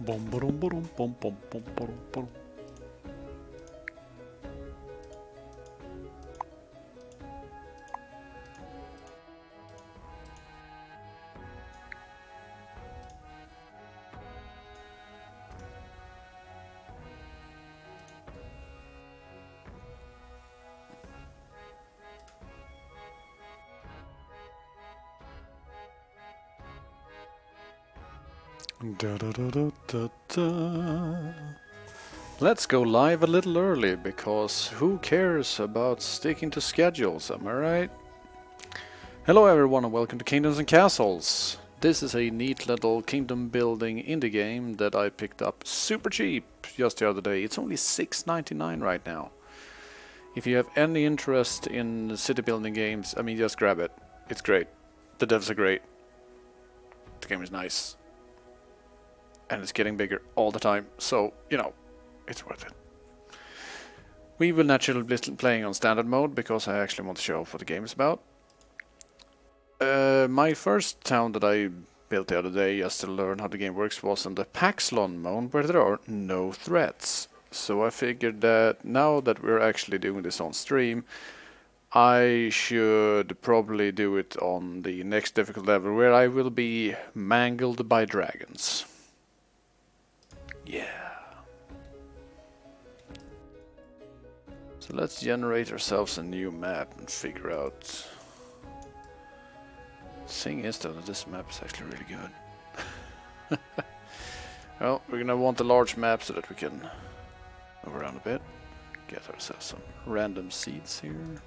Bum, ba-dum, ba-dum, bum, bum, bum, ba-dum, ba-dum. Da, da, da, da, da, da. Let's go live a little early, because who cares about sticking to schedules, am I right? Hello everyone and welcome to Kingdoms and Castles. This is a neat little kingdom building indie game that I picked up super cheap just the other day. It's only $6.99 right now. If you have any interest in city building games, I mean, just grab it. It's great. The devs are great. The game is nice. And it's getting bigger all the time, so, you know, it's worth it. We will naturally be playing on standard mode, because I actually want to show off what the game is about. My first town that I built the other day, just to learn how the game works, was on the Paxlon mode, where there are no threats. So I figured that now that we're actually doing this on stream, I should probably do it on the next difficult level, where I will be mangled by dragons. Yeah. So let's generate ourselves a new map and figure out. The thing is though that this map is actually really good. Well, we're gonna want a large map so that we can move around a bit. Get ourselves some random seeds here.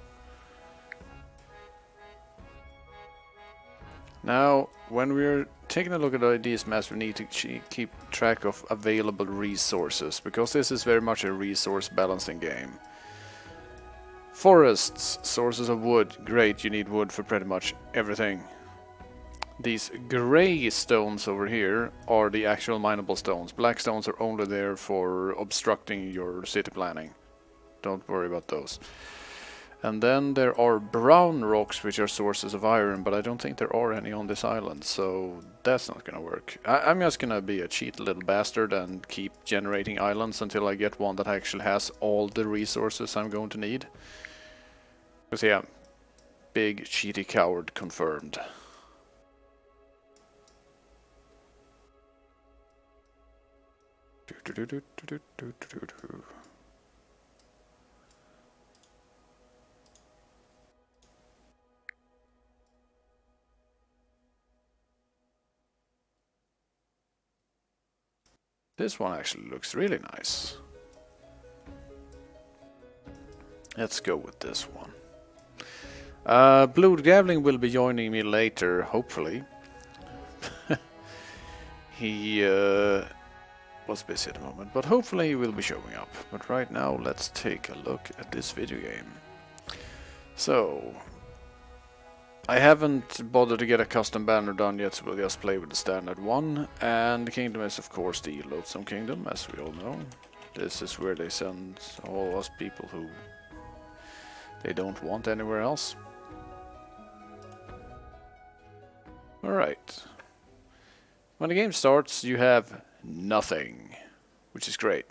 Now, when we're taking a look at these maps, we need to keep track of available resources, because this is very much a resource balancing game. Forests, sources of wood, great, you need wood for pretty much everything. These grey stones over here are the actual mineable stones. Black stones are only there for obstructing your city planning. Don't worry about those. And then there are brown rocks, which are sources of iron, but I don't think there are any on this island, so that's not gonna work. I'm just gonna be a cheat little bastard and keep generating islands until I get one that actually has all the resources I'm going to need. Because yeah, big cheaty coward confirmed. This one actually looks really nice. Let's go with this one. Blodgrevling will be joining me later, hopefully. He was busy at the moment, but hopefully he will be showing up. But right now, let's take a look at this video game. So, I haven't bothered to get a custom banner done yet, so we'll just play with the standard one. And the kingdom is, of course, the Loathsome kingdom, as we all know. This is where they send all us people who they don't want anywhere else. Alright. When the game starts, you have nothing, which is great,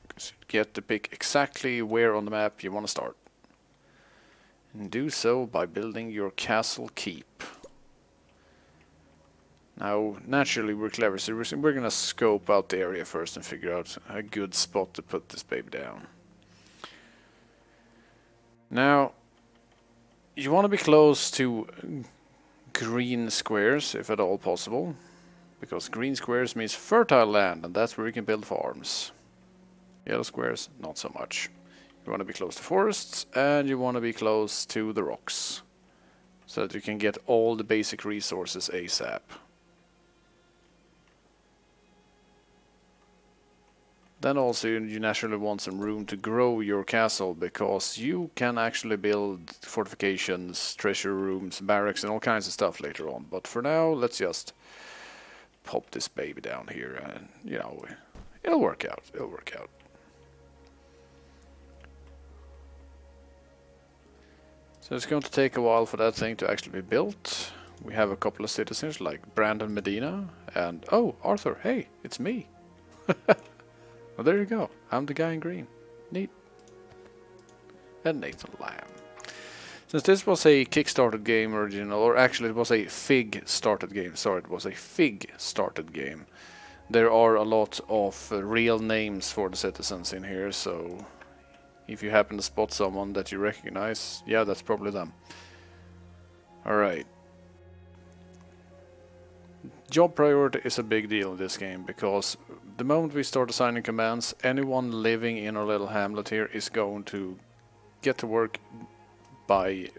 because you get to pick exactly where on the map you want to start. And do so by building your castle keep. Now, naturally we're clever, so we're gonna scope out the area first and figure out a good spot to put this baby down. Now, you want to be close to green squares, if at all possible, because green squares means fertile land, and that's where you can build farms. Yellow squares, not so much. You want to be close to forests, and you want to be close to the rocks, so that you can get all the basic resources ASAP. Then also you naturally want some room to grow your castle, because you can actually build fortifications, treasure rooms, barracks and all kinds of stuff later on. But for now, let's just pop this baby down here and, you know, it'll work out, it'll work out. So it's going to take a while for that thing to actually be built. We have a couple of citizens like Brandon Medina and, oh, Arthur, hey, it's me. Well, there you go. I'm the guy in green. Neat. And Nathan Lamb. Since this was a Kickstarted game original, or actually it was a Fig started game. Sorry, it was a Fig started game. There are a lot of real names for the citizens in here, so if you happen to spot someone that you recognize, yeah, that's probably them. Alright. Job priority is a big deal in this game, because the moment we start assigning commands, anyone living in our little hamlet here is going to get to work by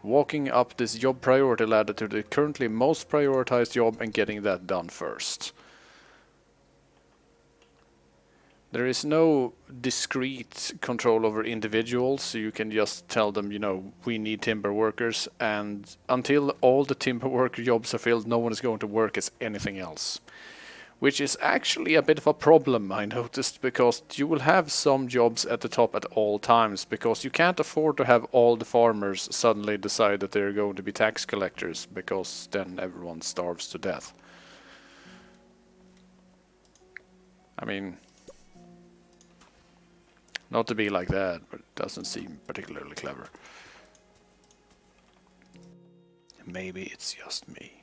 walking up this job priority ladder to the currently most prioritized job and getting that done first. There is no discrete control over individuals, so you can just tell them, you know, we need timber workers, and until all the timber worker jobs are filled, no one is going to work as anything else. Which is actually a bit of a problem, I noticed, because you will have some jobs at the top at all times, because you can't afford to have all the farmers suddenly decide that they're going to be tax collectors, because then everyone starves to death. I mean, not to be like that, but it doesn't seem particularly clever. Maybe it's just me.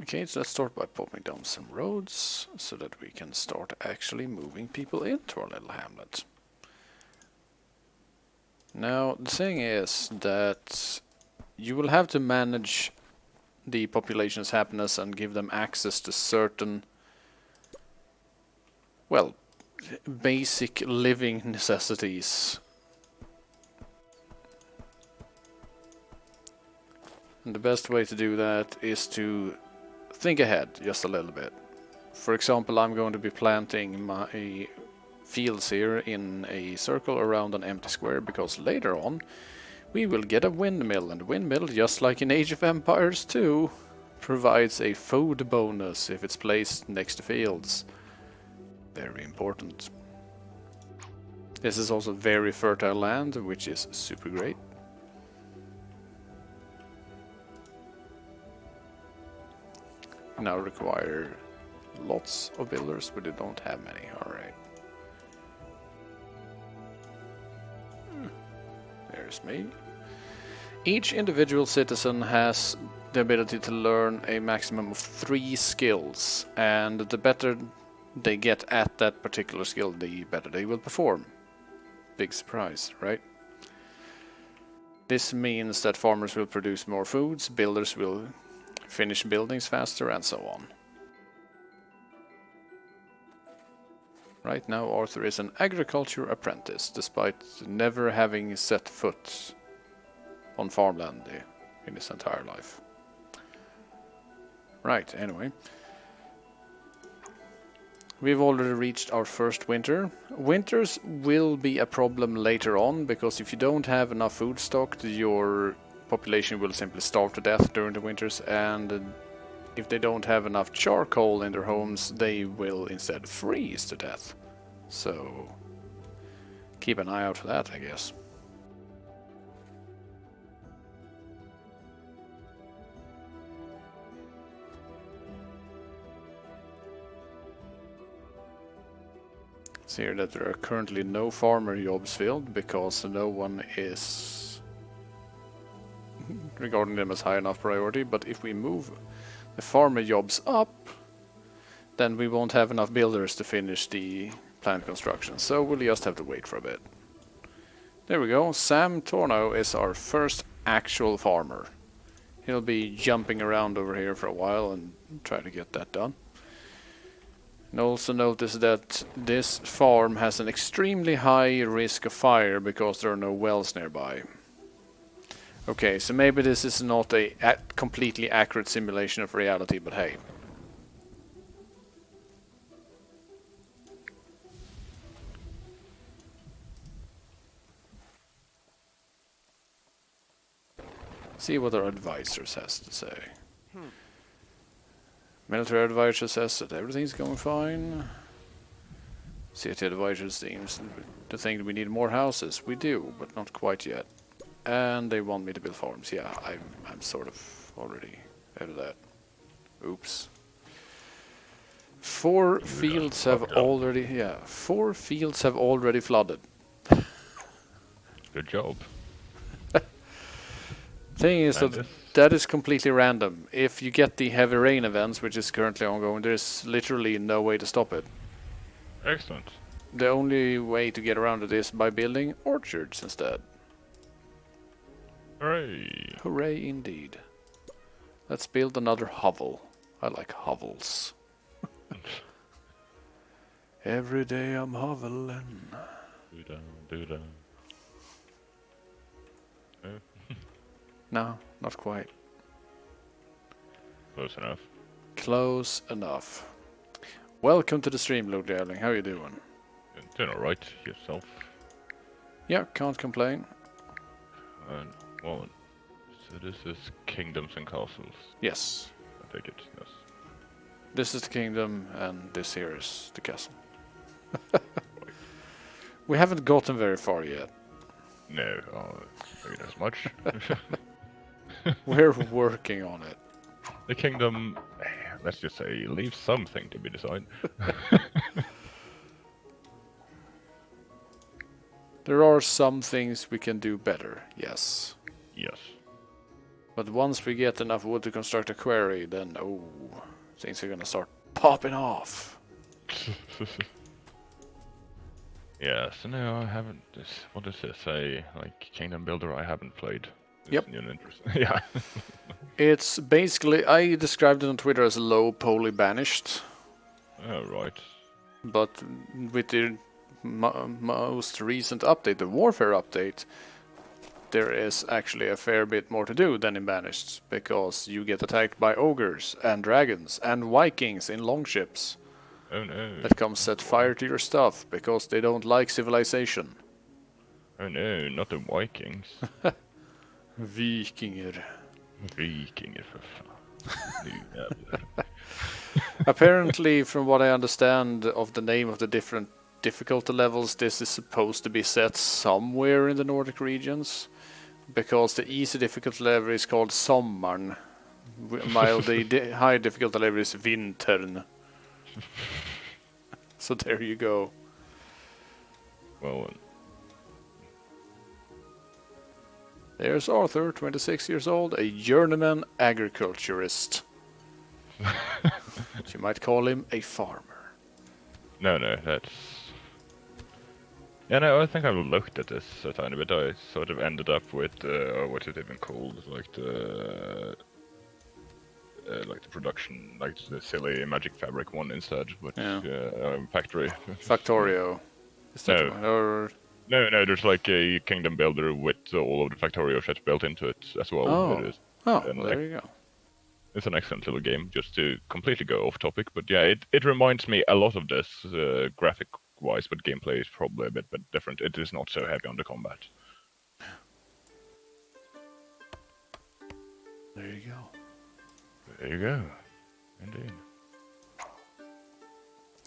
Okay, so let's start by popping down some roads so that we can start actually moving people into our little hamlet. Now, the thing is that you will have to manage the population's happiness and give them access to certain, well, basic living necessities. And the best way to do that is to think ahead just a little bit. For example, I'm going to be planting my fields here in a circle around an empty square, because later on we will get a windmill, and the windmill, just like in Age of Empires 2, provides a food bonus if it's placed next to fields. Very important. This is also very fertile land, which is super great. Now require lots of builders, but they don't have many. Alright. There's me. Each individual citizen has the ability to learn a maximum of 3 skills, and the better they get at that particular skill, the better they will perform. Big surprise, right? This means that farmers will produce more foods, builders will finish buildings faster, and so on. Right now Arthur is an agriculture apprentice, despite never having set foot on farmland in his entire life. Right, anyway. We've already reached our first winter. Winters will be a problem later on, because if you don't have enough food stocked, your population will simply starve to death during the winters, and if they don't have enough charcoal in their homes, they will instead freeze to death. So keep an eye out for that, I guess. See here that there are currently no farmer jobs filled, because no one is regarding them as high enough priority. But if we move the farmer jobs up, then we won't have enough builders to finish the plant construction, so we'll just have to wait for a bit. There we go. Sam Torno is our first actual farmer. He'll be jumping around over here for a while and try to get that done. And also notice that this farm has an extremely high risk of fire because there are no wells nearby. Okay, so maybe this is not a completely accurate simulation of reality, but hey. See what our advisors has to say. Military advisor says that everything's going fine. City advisor seems to think we need more houses. We do, but not quite yet. and they want me to build farms. Yeah, I'm sort of already out of that. Oops. 4 fields have already flooded. Good job. Thing is that is completely random. If you get the heavy rain events, which is currently ongoing, there's literally no way to stop it. Excellent. The only way to get around it is by building orchards instead. Hooray! Hooray indeed. Let's build another hovel. I like hovels. Every day I'm hoveling. Do-da. No, not quite. Close enough. Close enough. Welcome to the stream, Loathsome. How you doing? Doing alright. Yourself? Yeah, can't complain. Well, so this is Kingdoms and Castles. Yes. I take it, yes. This is the kingdom, and this here is the castle. We haven't gotten very far yet. No, maybe not as much. We're working on it. The kingdom, let's just say, leaves something to be decided. There are some things we can do better, yes. Yes. But once we get enough wood to construct a quarry, then, oh, things are gonna start popping off. Yeah, so no, I haven't. What does it say? Like Kingdom Builder, I haven't played. Yep. Yeah. It's basically, I described it on Twitter as low poly banished. Oh, right. But with the most recent update, the Warfare update, there is actually a fair bit more to do than in Banished, because you get attacked by ogres and dragons and Vikings in longships. Oh no. That come set fire to your stuff because they don't like civilization. Oh no, not the Vikings. Vikinger. Vikinger för fan. Apparently, from what I understand of the name of the different difficulty levels, this is supposed to be set somewhere in the Nordic regions, because the easy difficulty level is called Sommaren, while the high difficulty level is Vintern. So there you go. Well, there's Arthur, 26 years old, a journeyman agriculturist. You might call him a farmer. no, that's... Yeah, no, I think I've looked at this a tiny bit. I sort of ended up with, what is it even called? Like the production, like the silly Magic Fabric one instead, but factory. Factorio. Is that No. one? Or... No, there's like a Kingdom Builder with all of the Factorio shit built into it as well. Oh, It is. well, there you go. It's an excellent little game, just to completely go off topic, but yeah, it reminds me a lot of this, graphic-wise, but gameplay is probably a bit different. It is not so heavy on the combat. There you go. There you go. Indeed.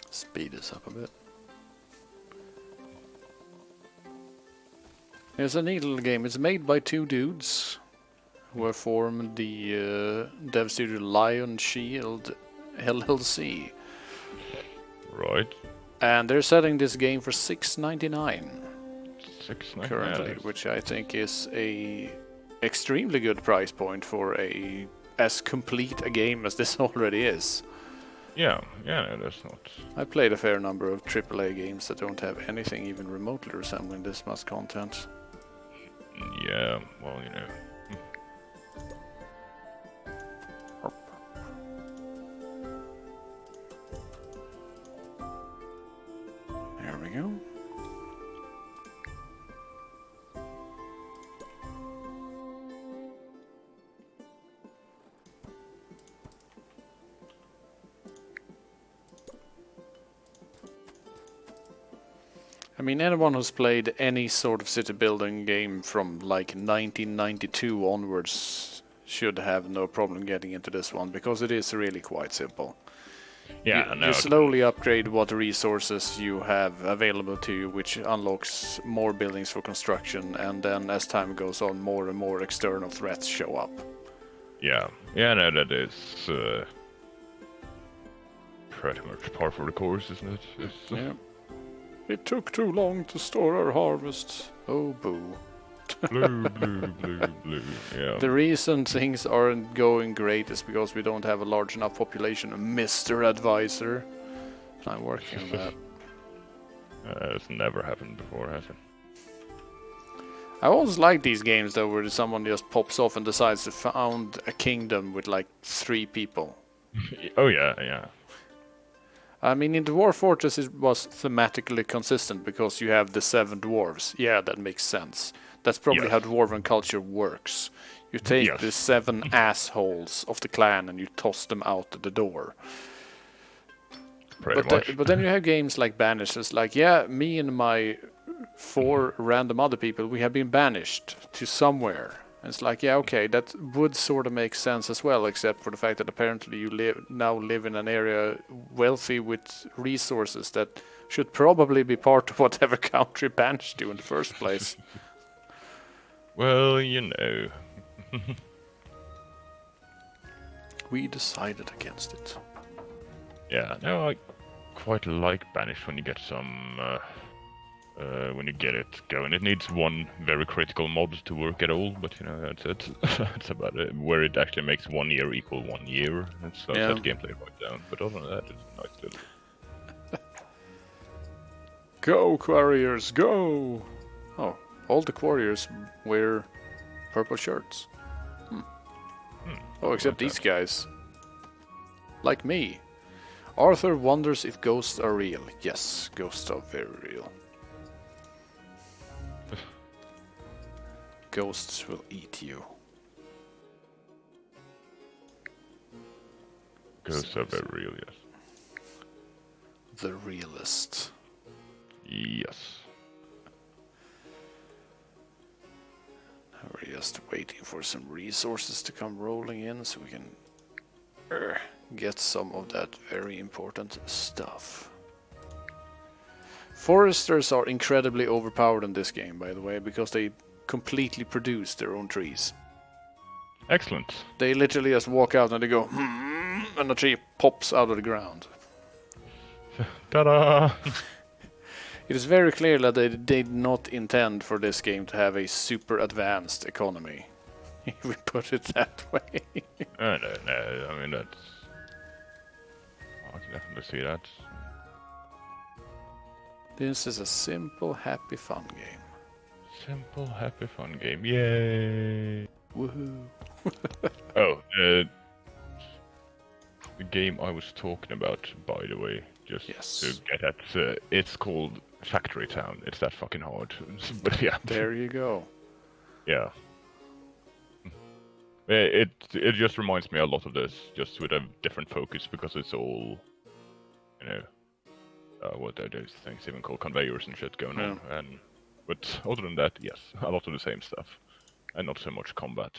Speed this up a bit. It's a neat little game. It's made by 2 dudes who have formed the dev studio Lion Shield LLC. Right. And they're selling this game for $6.99 $6.99 currently, which I think is a extremely good price point for as complete a game as this already is. Yeah, no, that's not... I played a fair number of AAA games that don't have anything even remotely resembling this much content. Yeah, well, you know... There we go. I mean, anyone who's played any sort of city building game from like 1992 onwards should have no problem getting into this one, because it is really quite simple. Yeah, You slowly upgrade what resources you have available to you, which unlocks more buildings for construction, and then as time goes on, more and more external threats show up. Yeah, no, that is pretty much par for the course, isn't it? Yeah. It took too long to store our harvest. Oh, boo. Blue, blue, blue, blue. Yeah. The reason things aren't going great is because we don't have a large enough population, Mr. Advisor. I'm working on that. It's never happened before, has it? I always like these games though, where someone just pops off and decides to found a kingdom with like 3 people. Oh yeah. I mean, in Dwarf Fortress it was thematically consistent because you have the 7 dwarves. Yeah, that makes sense. That's probably how dwarven culture works. You take the 7 assholes of the clan and you toss them out the door. But then you have games like Banished. It's like, yeah, me and my 4 random other people, we have been banished to somewhere. And it's like, yeah, okay, that would sort of make sense as well, except for the fact that apparently you now live in an area wealthy with resources that should probably be part of whatever country banished you in the first place. Well, you know. We decided against it. Yeah, no, I quite like Banished when you get some, when you get it going. It needs one very critical mod to work at all, but you know, that's about it. Where it actually makes 1 year equal 1 year. It slows that gameplay right down. But other than that, it's a nice little... Go, Quarriers, go! Oh, all the Quarriers wear purple shirts. Oh, except these guys. Like me. Arthur wonders if ghosts are real. Yes, ghosts are very real. Ghosts will eat you. Ghosts are very real, yes. The realist. Yes. We're just waiting for some resources to come rolling in so we can get some of that very important stuff. Foresters are incredibly overpowered in this game, by the way, because they completely produce their own trees. Excellent. They literally just walk out and they go, and the tree pops out of the ground. Ta-da! It is very clear that they did not intend for this game to have a super advanced economy. If we put it that way. No, I mean, that's... I can definitely see that. This is a simple, happy, fun game. Simple, happy, fun game. Yay! Woohoo! Oh, the game I was talking about, by the way, just to get at, it's called Factory Town. It's that fucking hard. But yeah. There you go. Yeah. It just reminds me a lot of this, just with a different focus, because it's all, you know, what are those things even called, conveyors and shit going on. But other than that, yes, a lot of the same stuff, and not so much combat.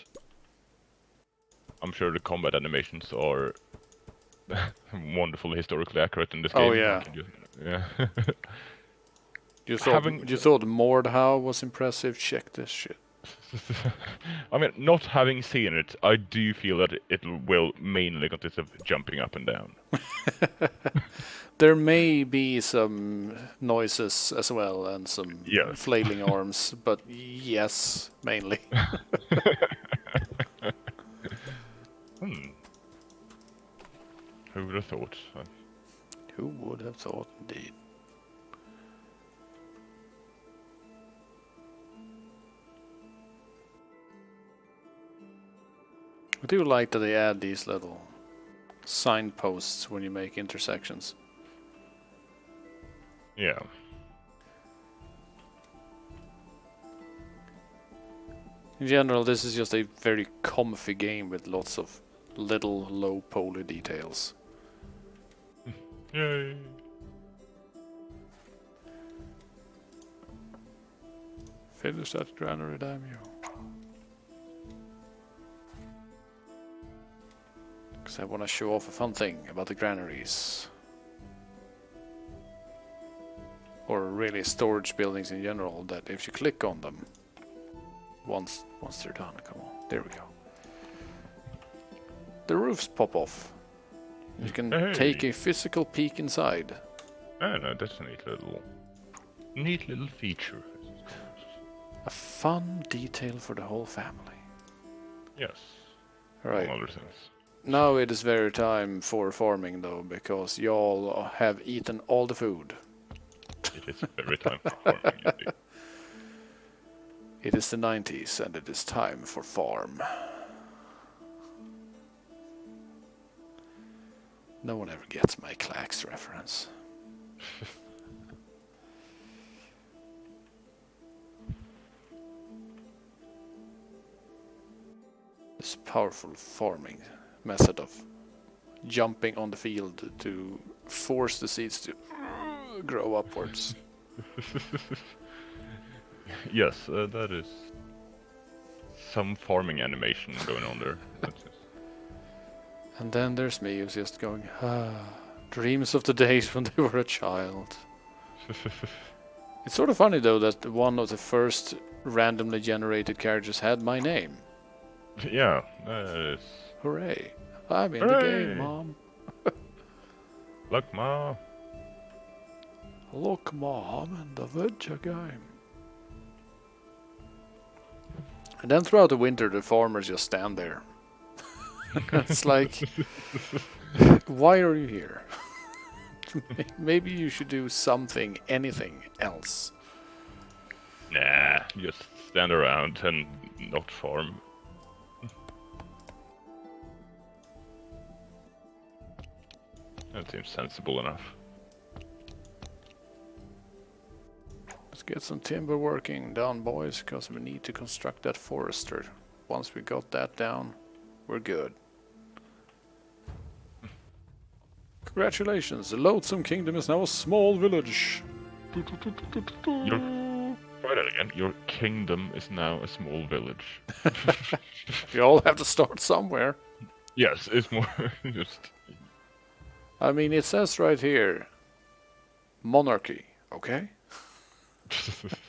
I'm sure the combat animations are wonderfully historically accurate in this game. Oh yeah. Yeah. You thought Mordhau was impressive? Check this shit. I mean, not having seen it, I do feel that it will mainly consist of jumping up and down. There may be some noises as well and some flailing arms, but yes, mainly. Who would have thought? Who would have thought, indeed. I do like that they add these little signposts when you make intersections. Yeah. In general, this is just a very comfy game with lots of little low poly details. Yay. Finish that granary, damn you. Because I want to show off a fun thing about the granaries. Or really storage buildings in general, that if you click on them, once they're done, come on, there we go. The roofs pop off. You can take a physical peek inside. Oh no, that's a neat little feature. A fun detail for the whole family. Yes. Right. Among other things. Now it is very time for farming though, because y'all have eaten all the food. It is very time for farming. Indeed. It is the 90s and it is time for farm. No one ever gets my Clax reference. This powerful farming method of jumping on the field to force the seeds to grow upwards. Yes, that is some farming animation going on there. And then there's me who's just going, dreams of the days when they were a child. It's sort of funny though that one of the first randomly generated characters had my name. Yeah, that is... Hooray. I'm in the game, Mom. Look, Ma. Look, Mom, in the video game. And then throughout the winter, the farmers just stand there. It's like, why are you here? Maybe you should do something, anything else. Nah, just stand around and not farm. That seems sensible enough. Let's get some timber working done, boys, because we need to construct that forester. Once we got that down, we're good. Congratulations, the Loathsome Kingdom is now a small village. Try that again. Your kingdom is now a small village. You all have to start somewhere. Yes, it's more just... I mean, it says right here, monarchy, okay?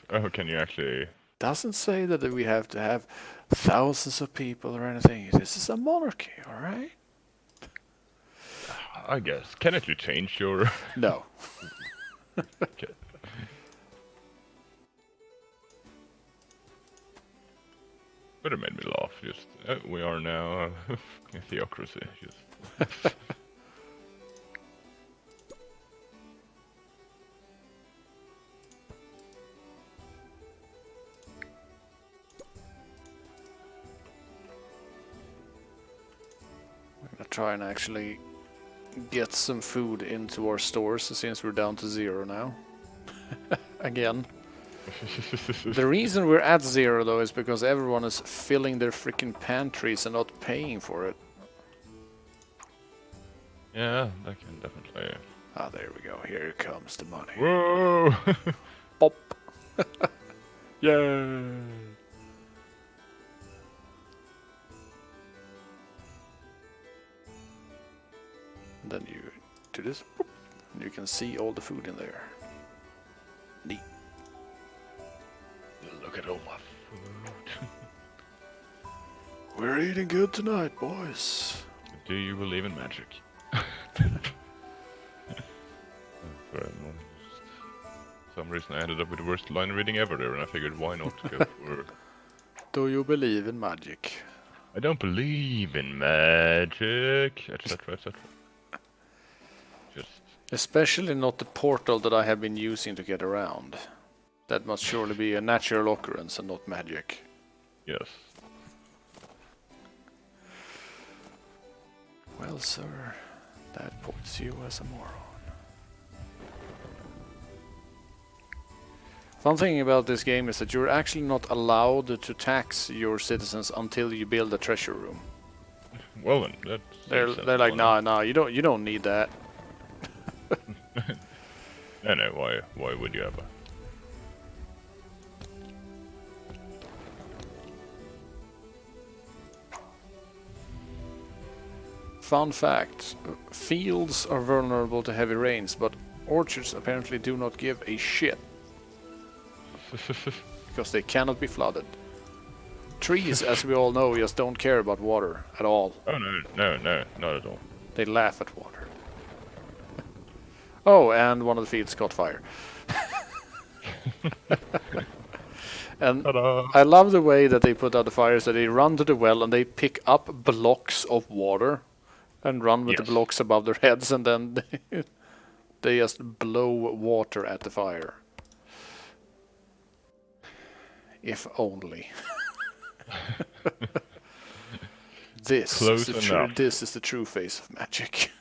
Oh, can you actually... Doesn't say that we have to have thousands of people or anything. This is a monarchy, alright? I guess. Can you change your... No. Okay. But it made me laugh. Just we are now a theocracy. Just... I'm gonna try and actually get some food into our stores since we're down to 0 now. Again. The reason we're at 0 though is because everyone is filling their freaking pantries and not paying for it. Yeah, that can definitely... Ah, there we go. Here comes the money. Whoa! Pop! Yay! Then you do this, and you can see all the food in there. Neat. Look at all my food. We're eating good tonight, boys. Do you believe in magic? For some reason I ended up with the worst line reading ever there, and I figured why not go for... Do you believe in magic? I don't believe in magic, etc, etc. Just... Especially not the portal that I have been using to get around. That must surely be a natural occurrence and not magic. Yes. Well, sir, that puts you as a moron. Fun thing about this game is that you're actually not allowed to tax your citizens until you build a treasure room. Well then, that's... They're like, nah, you don't need that. No, why would you ever? Fun fact, fields are vulnerable to heavy rains, but orchards apparently do not give a shit. Because they cannot be flooded. Trees, as we all know, just don't care about water at all. Oh no, not at all. They laugh at water. Oh, and one of the fields caught fire. And Ta-da! I love the way that they put out the fires, that they run to the well and they pick up blocks of water and run with the blocks above their heads, and then they just blow water at the fire. This is the true face of magic.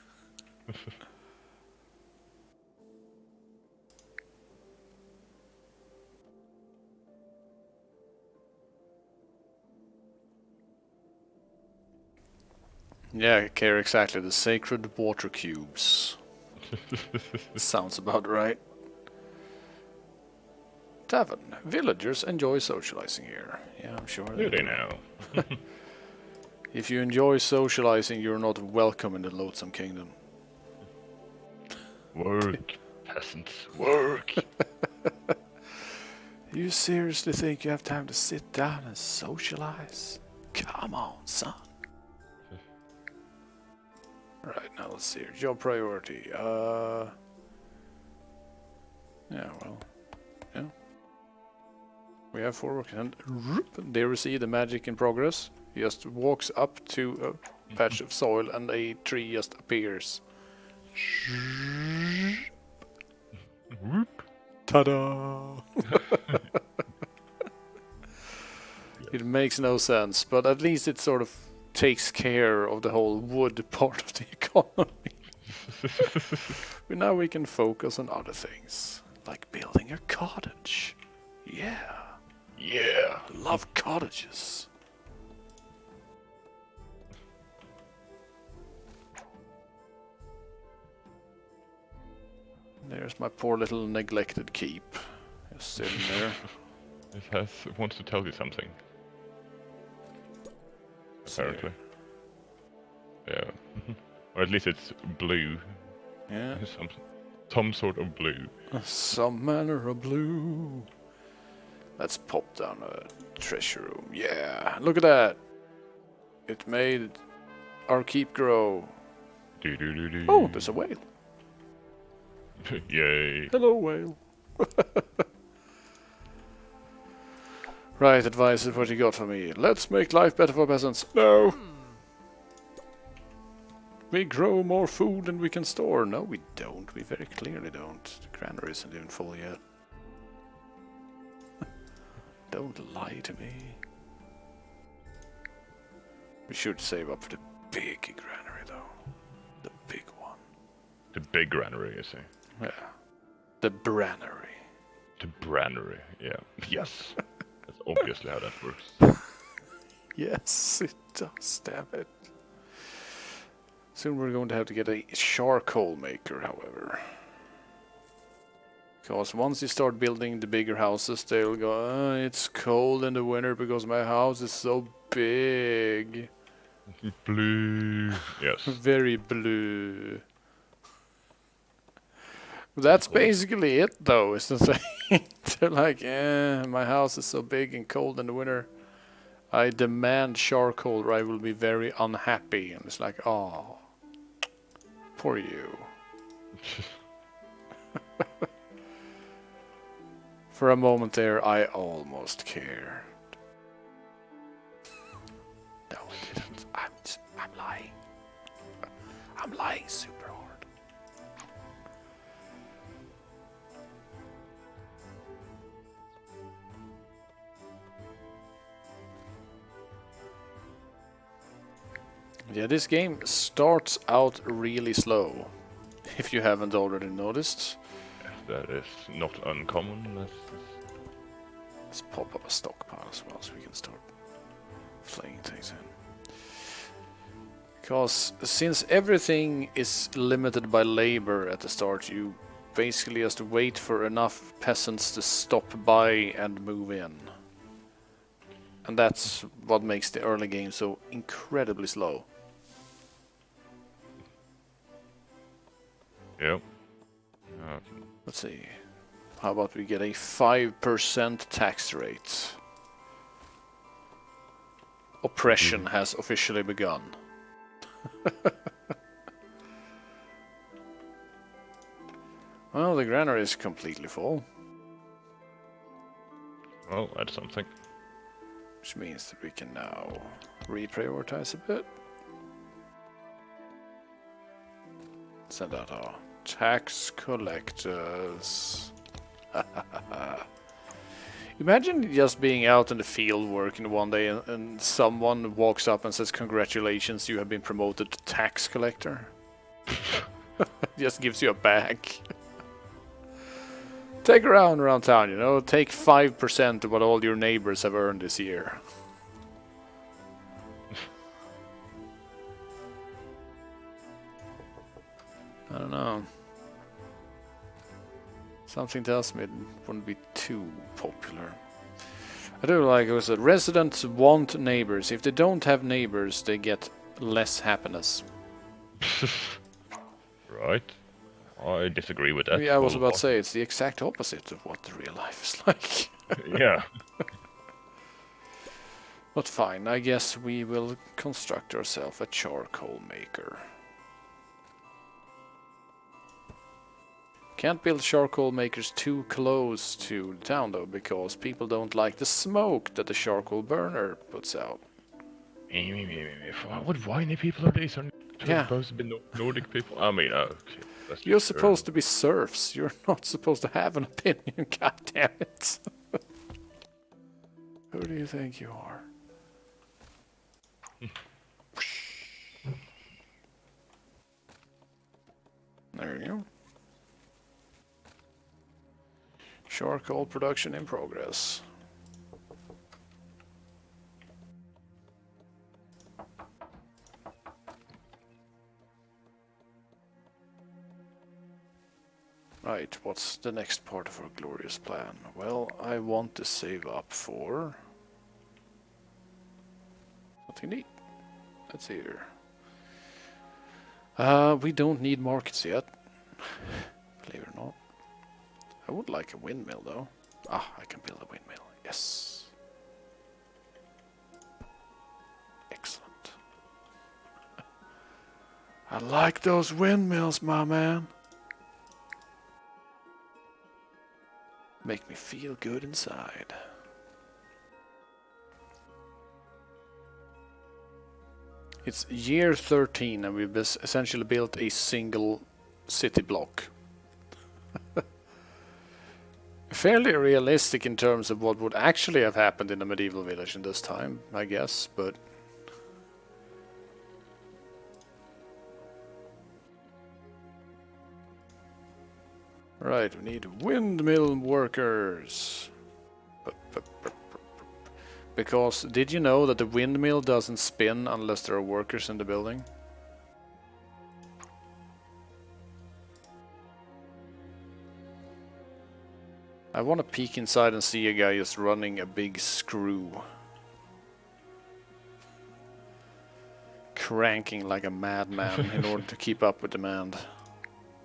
Yeah, care exactly. The sacred water cubes. Sounds about right. Tavern. Villagers enjoy socializing here. Yeah, I'm sure Do they now? If you enjoy socializing, you're not welcome in the Loathsome Kingdom. Work, peasants, work! You seriously think you have time to sit down and socialize? Come on, son. Right, now let's see. Job priority. Yeah, well. Yeah. We have 4 workers, and there we see the magic in progress. He just walks up to a patch of soil and a tree just appears. Ta-da! It makes no sense, but at least it sort of takes care of the whole wood part of the economy. Now we can focus on other things, like building a cottage. Yeah. Yeah! Love cottages. There's my poor little neglected keep. Just sitting there. It wants to tell you something. Apparently. Yeah. Or at least it's blue. Yeah. Some sort of blue. Some manner of blue. Let's pop down a treasure room. Yeah, look at that. It made our keep grow. Oh, there's a whale. Yay. Hello, whale. Right, advice, what you got for me? Let's make life better for peasants. No. We grow more food than we can store. No, we don't. We very clearly don't. The granary isn't even full yet. Don't lie to me. We should save up for the big granary, though. The big one. The big granary, you see. Yeah. The brannery. The brannery, yeah. Yes. That's obviously how that works. Yes, it does, damn it. Soon we're going to have to get a charcoal maker, however. Because once you start building the bigger houses, they'll go, it's cold in the winter because my house is so big. Blue. Yes. Very blue. That's basically it, though, is the thing. They're like, my house is so big and cold in the winter. I demand charcoal or I will be very unhappy. And it's like, oh, poor you. For a moment there, I almost cared. No, I didn't. I'm lying. I'm lying super hard. Yeah, this game starts out really slow, if you haven't already noticed. That is not uncommon. Let's pop up a stockpile as well so we can start flinging things in. Because since everything is limited by labor at the start, you basically just wait for enough peasants to stop by and move in. And that's what makes the early game so incredibly slow. Yep. Let's see. How about we get a 5% tax rate? Oppression has officially begun. Well, the granary is completely full. Well, that's something. Which means that we can now reprioritize a bit. Send out our tax collectors. Imagine just being out in the field working one day and someone walks up and says, "Congratulations, you have been promoted to tax collector." Just gives you a bag. Take around town, you know, take 5% of what all your neighbors have earned this year. I don't know. Something tells me it wouldn't be too popular. I do like it was that residents want neighbors. If they don't have neighbors, they get less happiness. Right. I disagree with that. Yeah, I was about to say it's the exact opposite of what the real life is like. Yeah. But fine, I guess we will construct ourselves a charcoal maker. Can't build charcoal makers too close to the town though, because people don't like the smoke that the charcoal burner puts out. What whiny people are these? Are Yeah. supposed to be Nordic people? I mean, okay. You're supposed to be serfs. You're not supposed to have an opinion, god damn it. Who do you think you are? There you go. Charcoal production in progress. Right, what's the next part of our glorious plan? Well, I want to save up for something neat. Let's see here. We don't need markets yet. Believe it or not. I would like a windmill though. Ah, I can build a windmill. Yes. Excellent. I like those windmills, my man. Make me feel good inside. It's year 13 and we've essentially built a single city block. Fairly realistic in terms of what would actually have happened in a medieval village in this time, I guess, but... Right, we need windmill workers. Because, did you know that the windmill doesn't spin unless there are workers in the building? I want to peek inside and see a guy just running a big screw. Cranking like a madman in order to keep up with demand.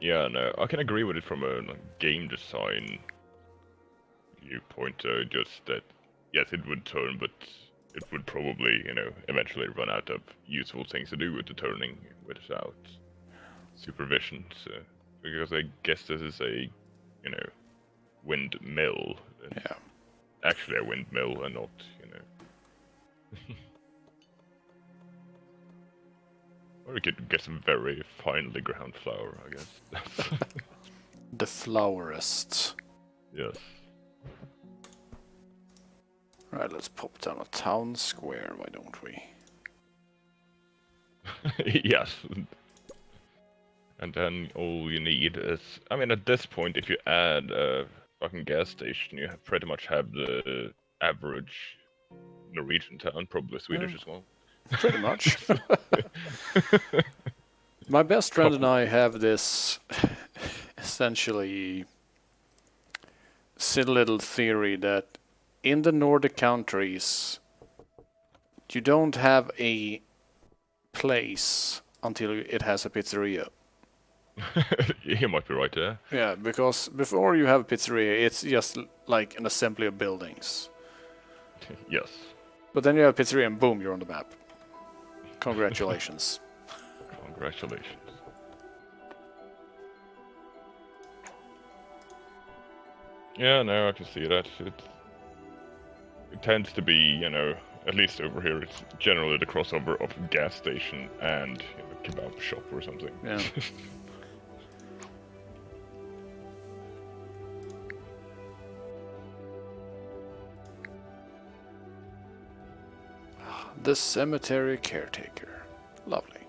Yeah, no, I can agree with it from a game design viewpoint, just that, yes, it would turn, but it would probably, eventually run out of useful things to do with the turning without supervision. So, because I guess this is a, windmill. Yeah. Actually a windmill and not, Or we could get some very finely ground flour, I guess. The florist. Yes. Right, let's pop down a town square, why don't we? Yes. And then all you need is, I mean, at this point, if you add a fucking gas station, you pretty much have the average Norwegian town, probably Swedish as well. Pretty much. My best friend and I have this essentially silly little theory that in the Nordic countries you don't have a place until it has a pizzeria. You might be right there. Yeah, because before you have a pizzeria, it's just like an assembly of buildings. Yes. But then you have a pizzeria and boom, you're on the map. Congratulations. Congratulations. Yeah, no, I can see that. It tends to be, you know, at least over here, it's generally the crossover of gas station and kebab shop or something. Yeah. The cemetery caretaker. Lovely.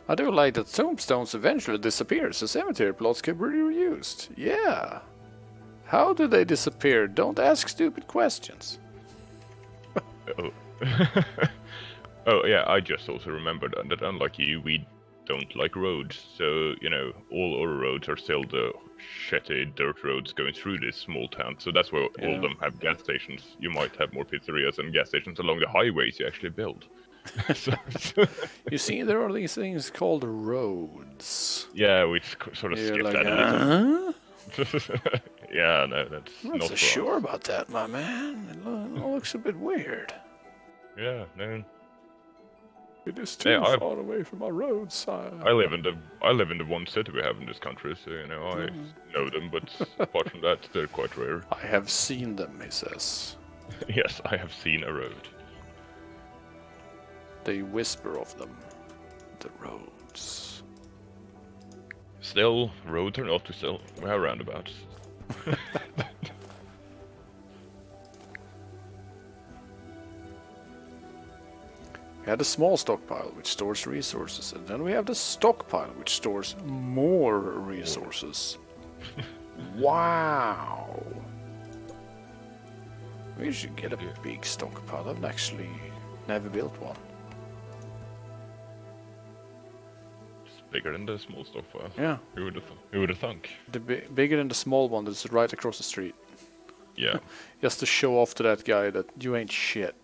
I do like that tombstones eventually disappear, so cemetery plots can be reused. Yeah. How do they disappear? Don't ask stupid questions. Oh. Oh, yeah, I just also remembered that unlike you, we don't like roads. So, you know, all our roads are still the shitty dirt roads going through this small town. So that's why all of them have gas stations. You might have more pizzerias and gas stations along the highways you actually build. You see, there are these things called roads. Yeah, we sort of You're skipped like, that a little. Yeah, no, that's I'm not not for so sure us. about that, my man. It looks a bit weird. Yeah, no. It is too Yeah, far away from our roads. I live in the one city we have in this country, so you know I know them. But apart from that, they're quite rare. I have seen them, he says. Yes, I have seen a road. They whisper of them. The roads. Still, roads are not to sell. We have roundabouts. We have the small stockpile, which stores resources, and then we have the stockpile, which stores more resources. Wow! We should get a big stockpile. I've actually never built one. It's bigger than the small stockpile. Yeah. Who would have thunk? The bigger than the small one that's right across the street. Yeah. Just to show off to that guy that you ain't shit.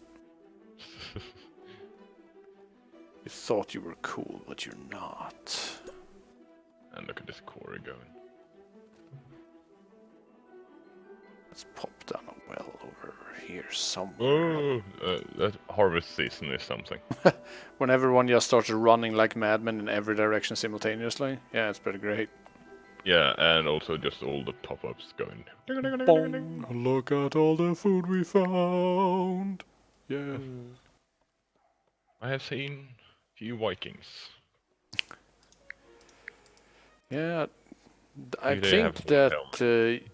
You thought you were cool, but you're not. And look at this quarry going. Let's pop down a well over here somewhere. Oh, that harvest season is something. When everyone just starts running like madmen in every direction simultaneously. Yeah, it's pretty great. Yeah, and also just all the pop-ups going. Bong, look at all the food we found. Yeah. I have seen few Vikings. Yeah, I Do they think have that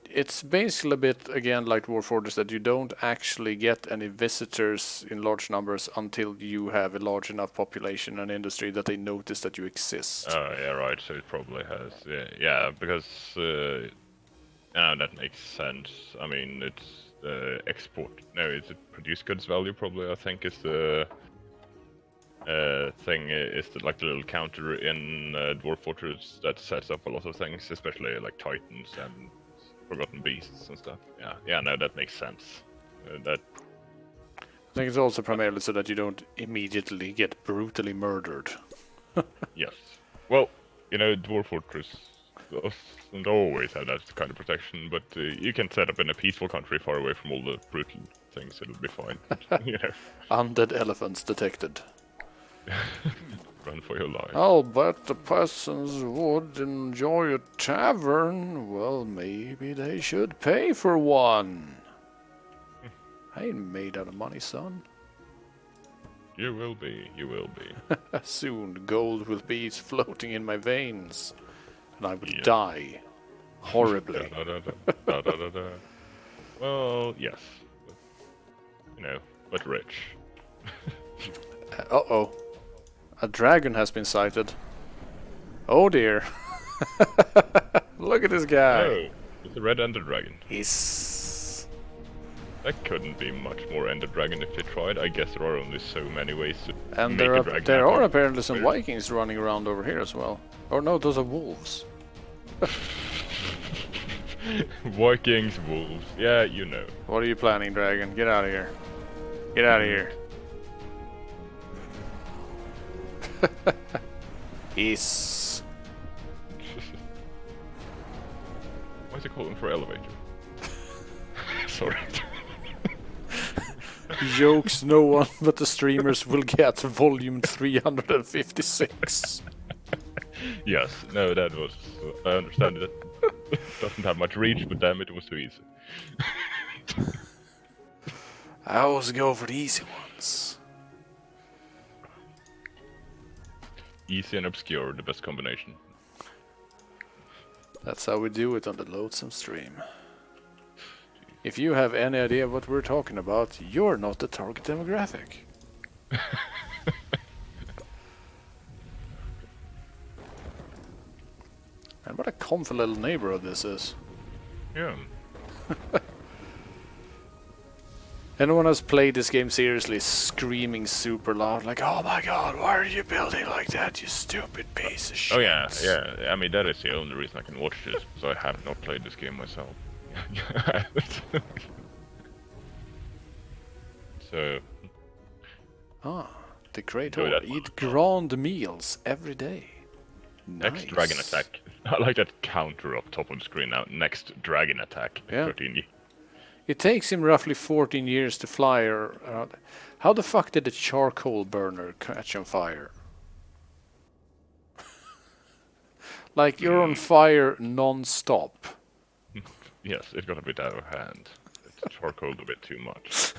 it's basically a bit again like Dwarf Fortress that you don't actually get any visitors in large numbers until you have a large enough population and industry that they notice that you exist. Oh, yeah, right. So it probably has. Yeah, because that makes sense. I mean, it's export. No, it's produced goods value. Probably, I think is the thing is like the little counter in Dwarf Fortress that sets up a lot of things, especially like Titans and Forgotten Beasts and stuff. Yeah, no, that makes sense. That I think it's also primarily so that you don't immediately get brutally murdered. yes. Well, you know, Dwarf Fortress doesn't always have that kind of protection, but you can set up in a peaceful country far away from all the brutal things. It'll be fine. You know. Undead elephants detected. Run for your life. I'll bet the peasants would enjoy a tavern. Well, maybe they should pay for one. I ain't made out of money, son. You will be. You will be. Soon gold will be floating in my veins, and I will die horribly. Well, yes. But, you know, but rich. Uh-oh. A dragon has been sighted. Oh dear. Look at this guy. Oh, it's a red ender dragon. He's... That couldn't be much more ender dragon if they tried. I guess there are only so many ways to And make a dragon. there are apparently some Vikings running around over here as well. Oh no, those are wolves. Vikings, wolves. Yeah, you know. What are you planning, dragon? Get out of here. Get out of here. He's... fancy colon for elevator. Sorry. Jokes no one but the streamers will get volume 356. Yes, no, that was... I understand that doesn't have much reach, but damn it was too easy. I always go for the easy ones. Easy and obscure, the best combination. That's how we do it on the Loathsome stream. If you have any idea what we're talking about, you're not the target demographic. And what a comfy little neighborhood this is. Yeah. Anyone who's played this game seriously screaming super loud like, oh my god, why are you building like that, you stupid piece of shit. Oh yeah, yeah. I mean, that is the only reason I can watch this, because I have not played this game myself. So... The Great Enjoy Horde. that Eat grand meals every day. Next Nice. dragon attack. I like that counter up top of the screen now. Next dragon attack. Yeah. 13. It takes him roughly 14 years to fly around. How the fuck did the charcoal burner catch on fire? Like, you're on fire non-stop. Yes, it got a bit out of hand. It charcoaled a bit too much.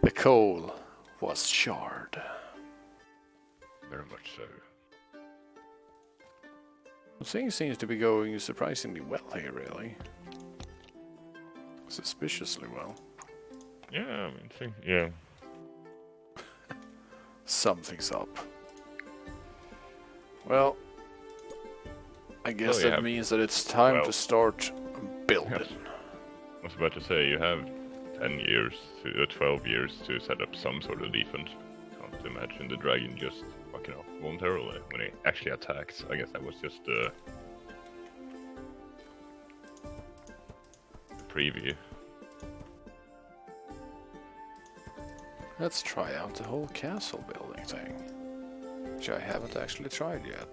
The coal was charred. Very much so. Things seems to be going surprisingly well here, really. Suspiciously well. Yeah, I mean, yeah. Something's up. Well, I guess that means that it's time to start building. Yes. I was about to say, you have 10 years, 12 years to set up some sort of defense. Can't imagine the dragon just fucking off voluntarily when he actually attacks. I guess that was just a preview. Let's try out the whole castle building thing, which I haven't actually tried yet.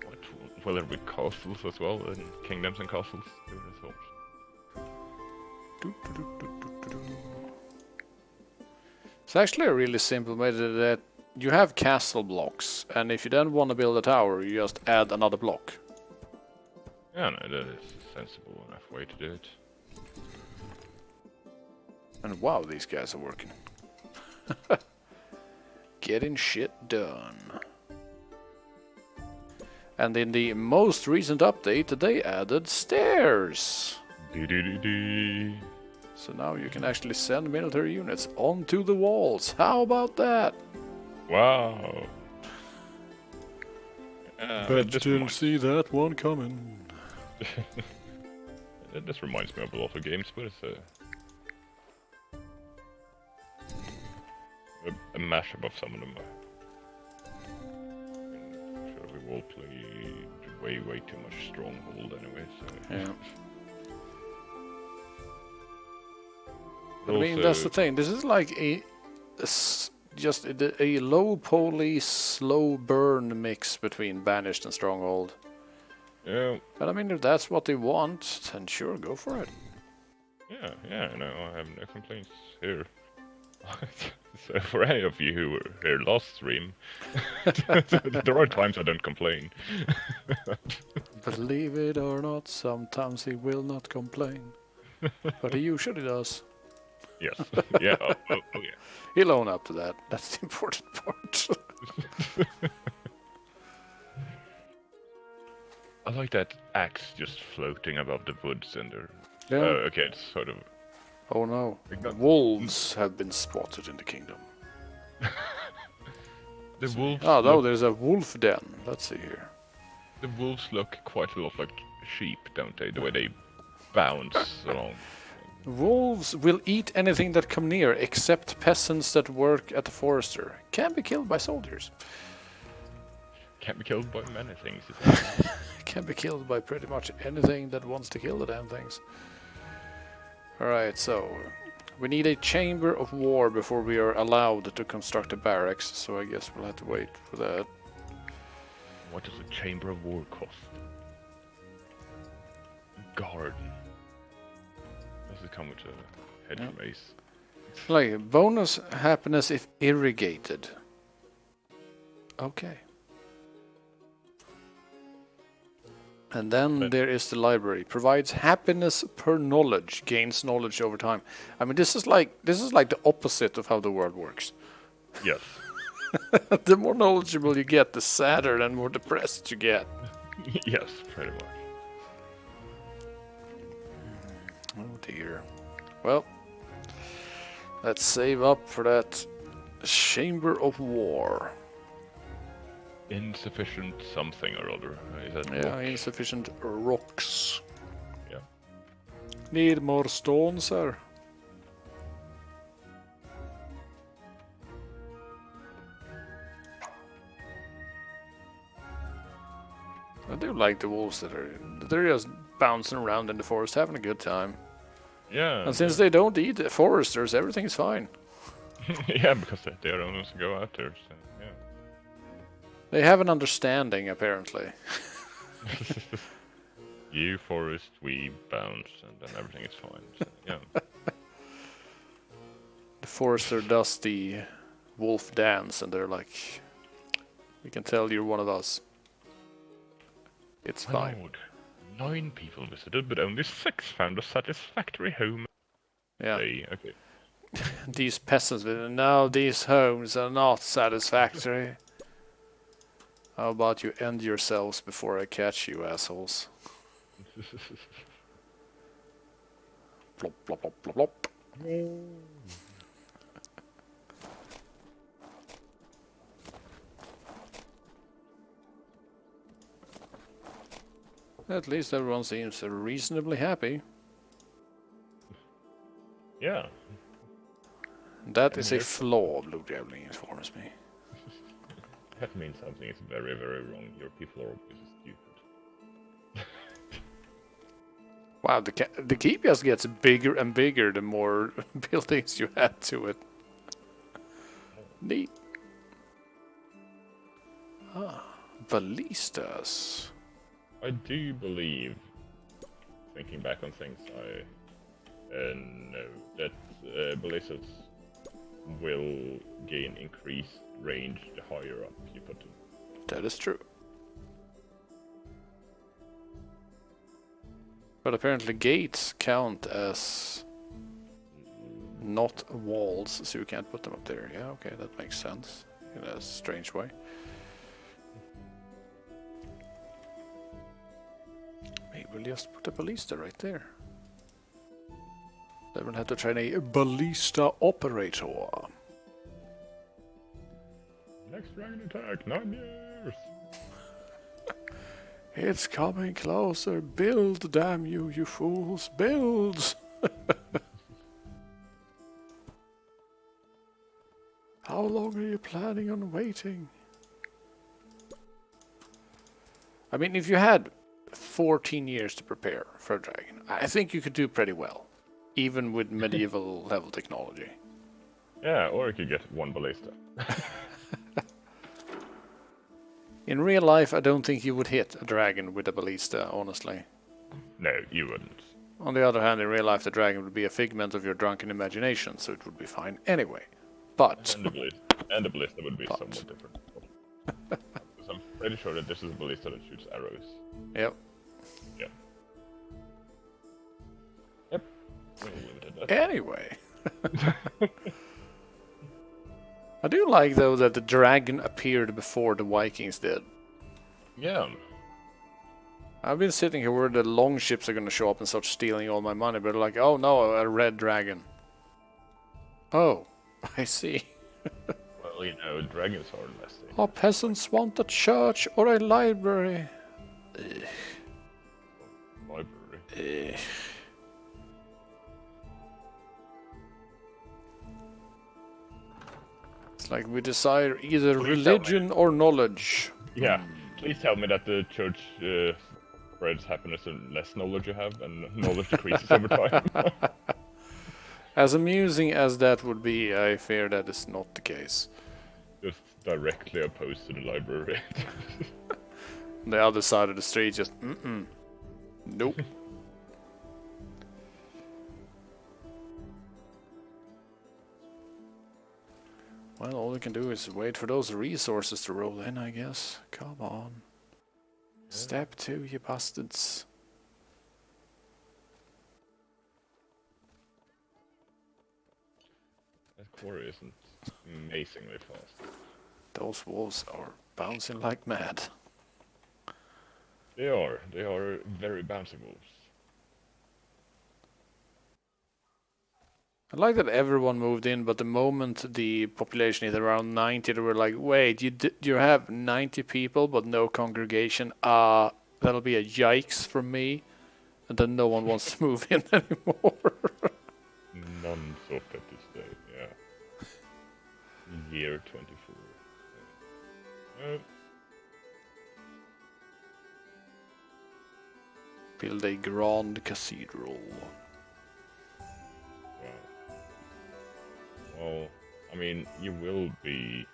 What? Will there be castles as well, and kingdoms and castles? Who would have thought? It's actually a really simple method that you have castle blocks, and if you then want to build a tower, you just add another block. Yeah, no, that is a sensible enough way to do it. And wow, these guys are working. Getting shit done. And in the most recent update, they added stairs. Dee-dee-dee-dee. So now you can actually send military units onto the walls. How about that? Wow. Bet didn't see that one coming. This reminds me of a lot of games, but it's a mashup of some of them. I'm sure we all played way too much Stronghold anyway, so... Yeah. I mean, that's the thing. This is like just a low poly, slow burn mix between Banished and Stronghold. Yeah. But I mean, if that's what they want, then sure, go for it. Yeah, no, I have no complaints here. So for any of you who were here last stream, there are times I don't complain. Believe it or not, sometimes he will not complain. But he usually does. Yes. Yeah. Oh, yeah. He'll own up to that. That's the important part. I like that axe just floating above the woods and they're... Yeah. Okay, it's sort of... Oh no. Wolves have been spotted in the kingdom. The wolves... Oh no, there's a wolf den. Let's see here. The wolves look quite a lot like sheep, don't they? The way they bounce along. Wolves will eat anything that come near, except peasants that work at the forester. Can be killed by soldiers. Can't be killed by many things. Can be killed by pretty much anything that wants to kill the damn things. Alright, so... we need a chamber of war before we are allowed to construct a barracks, so I guess we'll have to wait for that. What does a chamber of war cost? garden. Does it come with a hedge Yeah. maze? Like, bonus happiness if irrigated. Okay. And then But- there is the library. Provides happiness per knowledge. Gains knowledge over time. I mean, this is like the opposite of how the world works. Yes. The more knowledgeable you get, the sadder and more depressed you get. Yes, pretty much. Oh dear. Well, let's save up for that Chamber of War. Insufficient something or other. Is that Yeah, rock? insufficient rocks. Yeah. Need more stone, sir. I do like the wolves they're just bouncing around in the forest, having a good time. Yeah. And since they don't eat the foresters, everything's fine. Yeah, because they are the ones who go out there. So, yeah. They have an understanding, apparently. You forest, we bounce, and then everything is fine. So, yeah. The forester does the wolf dance, and they're like, "We can tell you're one of us. It's My fine." lord, 9 people visited, but only 6 found a satisfactory home. Yeah. Okay. These peasants, no, these homes are not satisfactory. How about you end yourselves before I catch you, assholes? Plop, plop, plop, plop, plop. At least everyone seems reasonably happy. Yeah. That is a flaw, Blodgrevling informs me. That means something is very, very wrong. Your people are obviously stupid. Wow, the keep just gets bigger and bigger the more buildings you add to it. Neat. Ah, ballistas. I do believe, thinking back on things, I know that ballistas will gain increased range the higher up you put them. That is true. But apparently gates count as not walls, so you can't put them up there. Yeah, okay, that makes sense in a strange way. Maybe we'll just put a ballista right there. Then we'll have to train a ballista operator. Next dragon attack, 9 years! It's coming closer. Build, damn you, you fools. Build! How long are you planning on waiting? I mean, if you had 14 years to prepare for a dragon, I think you could do pretty well. Even with medieval level technology. Yeah, or you could get 1 ballista. In real life, I don't think you would hit a dragon with a ballista, honestly. No, you wouldn't. On the other hand, in real life, the dragon would be a figment of your drunken imagination, so it would be fine anyway. But... And the ballista would be somewhat different. Because I'm pretty sure that this is a ballista that shoots arrows. Yep. Yeah. Yep. We'll leave it at that. Anyway. I do like, though, that the dragon appeared before the Vikings did. Yeah. I've been sitting here where the long ships are going to show up and start stealing all my money, but like, oh no, a red dragon. Oh, I see. Well, you know, dragons are less. Our peasants want a church or a library. Library. It's like we desire either Please tell religion or knowledge. Yeah. Please tell me that the church spreads happiness the less knowledge you have, and knowledge decreases over time. As amusing as that would be, I fear that is not the case. Just directly opposed to the library. The other side of the street just, nope. Well, all we can do is wait for those resources to roll in, I guess. Come on. Yeah. Step 2, you bastards. That quarry isn't amazingly fast. Those wolves are bouncing like mad. They are very bouncy wolves. I like that everyone moved in, but the moment the population hit around 90, they were like, wait, you have 90 people but no congregation? That'll be a yikes from me. And then no one wants to move in anymore. None saw fit this day, yeah. Year 24. Build a grand cathedral. Wow. Well, I mean, you will be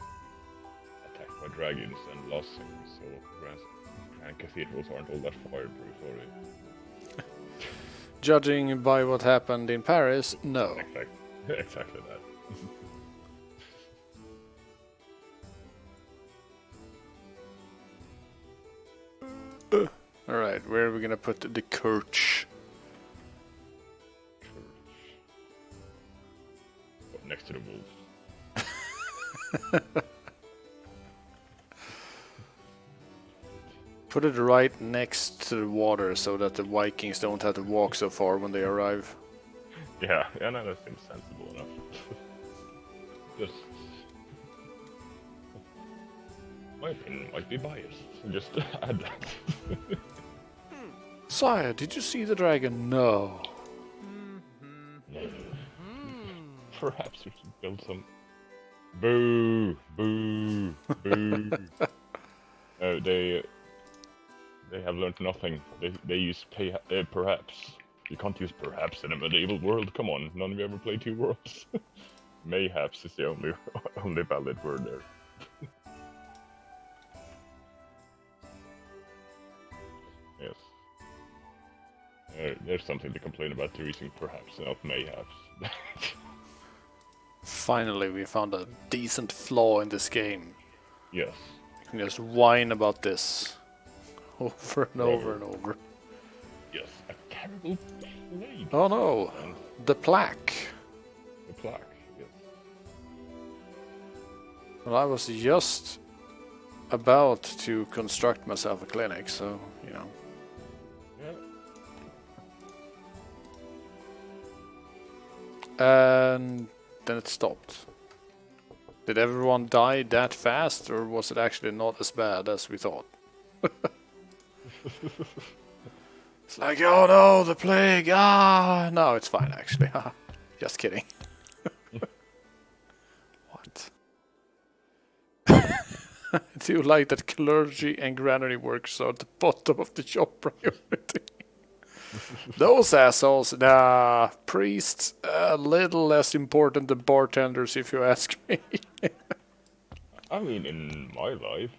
attacked by dragons and Loathsome, so grand cathedrals aren't all that fireproof, are they? Judging by what happened in Paris, no. Exactly that. Alright, where are we gonna put the church? Next to the wolves. Put it right next to the water so that the Vikings don't have to walk so far when they arrive. Yeah, no, that seems sensible enough. Just... my opinion might be biased. Just add that. Sire, did you see the dragon? No. Perhaps we should build some... Boo! Boo! Boo! They have learned nothing. They use perhaps. You can't use perhaps in a medieval world. Come on, none of you ever played Two Worlds. Mayhaps is the only valid word there. Yes. There's something to complain about to using perhaps, not mayhaps. Finally, we found a decent flaw in this game. Yes. We can just whine about this over and over and over. Yes, a terrible plague. Oh no, the plaque. The plaque, yes. Well, I was just about to construct myself a clinic, so, you know. Yeah. And then it stopped. Did everyone die that fast, or was it actually not as bad as we thought? It's like, oh no, the plague! No, it's fine actually. Just kidding. What? I do like that clergy and granary workers are at the bottom of the job priority. Those assholes, nah, priests, a little less important than bartenders, if you ask me. I mean, in my life.